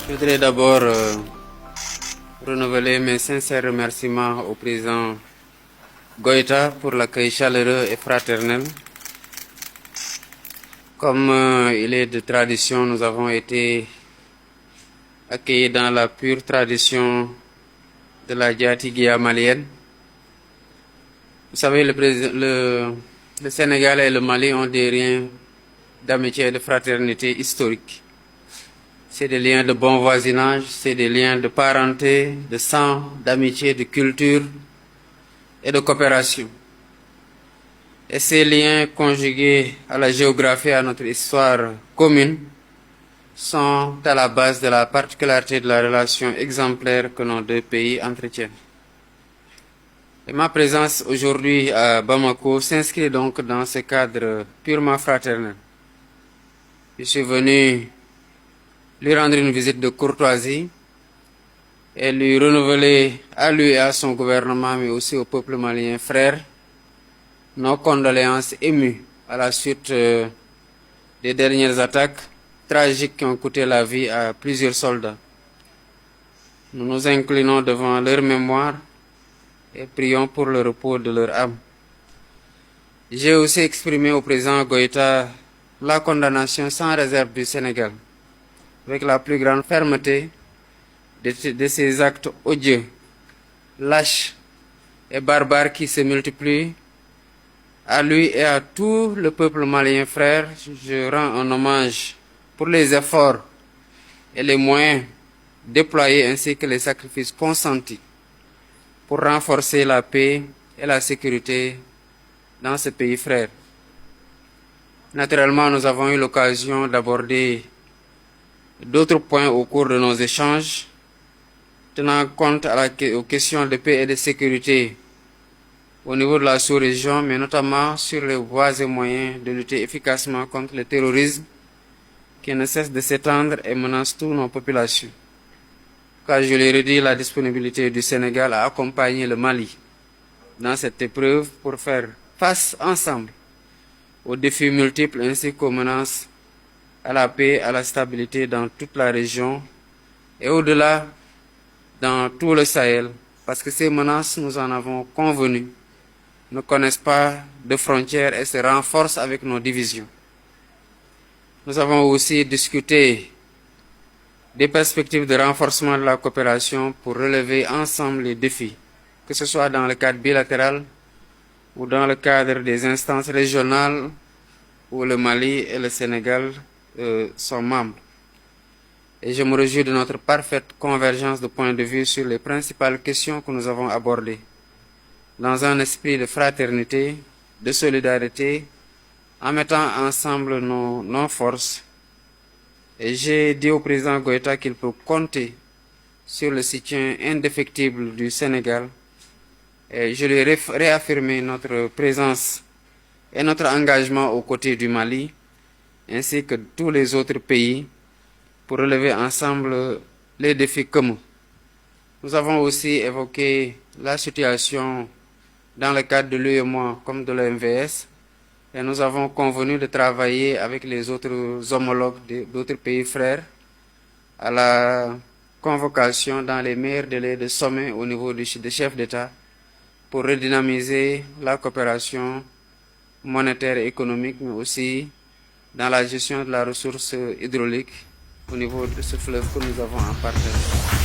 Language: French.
Je voudrais d'abord renouveler mes sincères remerciements au président Goïta pour l'accueil chaleureux et fraternel. Comme il est de tradition, nous avons été accueillis dans la pure tradition de la Diatigua malienne. Vous savez, le Sénégal et le Mali ont des liens d'amitié et de fraternité historiques. C'est des liens de bon voisinage, c'est des liens de parenté, de sang, d'amitié, de culture et de coopération. Et ces liens conjugués à la géographie et à notre histoire commune sont à la base de la particularité de la relation exemplaire que nos deux pays entretiennent. Et ma présence aujourd'hui à Bamako s'inscrit donc dans ce cadre purement fraternel. Je suis venu lui rendre une visite de courtoisie et lui renouveler à lui et à son gouvernement, mais aussi au peuple malien frère, nos condoléances émues à la suite des dernières attaques tragiques qui ont coûté la vie à plusieurs soldats. Nous nous inclinons devant leur mémoire et prions pour le repos de leur âme. J'ai aussi exprimé au président Goïta la condamnation sans réserve du Sénégal, avec la plus grande fermeté de ces actes odieux, lâches et barbares qui se multiplient. À lui et à tout le peuple malien frère, je rends un hommage pour les efforts et les moyens déployés ainsi que les sacrifices consentis pour renforcer la paix et la sécurité dans ce pays frère. Naturellement, nous avons eu l'occasion d'aborder d'autres points au cours de nos échanges, tenant compte aux questions de paix et de sécurité au niveau de la sous-région, mais notamment sur les voies et moyens de lutter efficacement contre le terrorisme qui ne cesse de s'étendre et menace toutes nos populations. Car je l'ai redit, la disponibilité du Sénégal à accompagner le Mali dans cette épreuve pour faire face ensemble aux défis multiples ainsi qu'aux menaces à la paix, à la stabilité dans toute la région et au-delà dans tout le Sahel, parce que ces menaces, nous en avons convenu, ne connaissent pas de frontières et se renforcent avec nos divisions. Nous avons aussi discuté des perspectives de renforcement de la coopération pour relever ensemble les défis, que ce soit dans le cadre bilatéral ou dans le cadre des instances régionales où le Mali et le Sénégal sont membres. Et je me réjouis de notre parfaite convergence de points de vue sur les principales questions que nous avons abordées, dans un esprit de fraternité, de solidarité, en mettant ensemble nos forces. Et j'ai dit au président Goïta qu'il peut compter sur le soutien indéfectible du Sénégal. Et je lui ai réaffirmé notre présence et notre engagement aux côtés du Mali, ainsi que tous les autres pays, pour relever ensemble les défis communs. Nous avons aussi évoqué la situation dans le cadre de l'UEMOA comme de l'OMVS, et nous avons convenu de travailler avec les autres homologues d'autres pays frères à la convocation dans les meilleurs délais de sommet au niveau des chefs d'État pour redynamiser la coopération monétaire et économique, mais aussi dans la gestion de la ressource hydraulique au niveau de ce fleuve que nous avons en partage.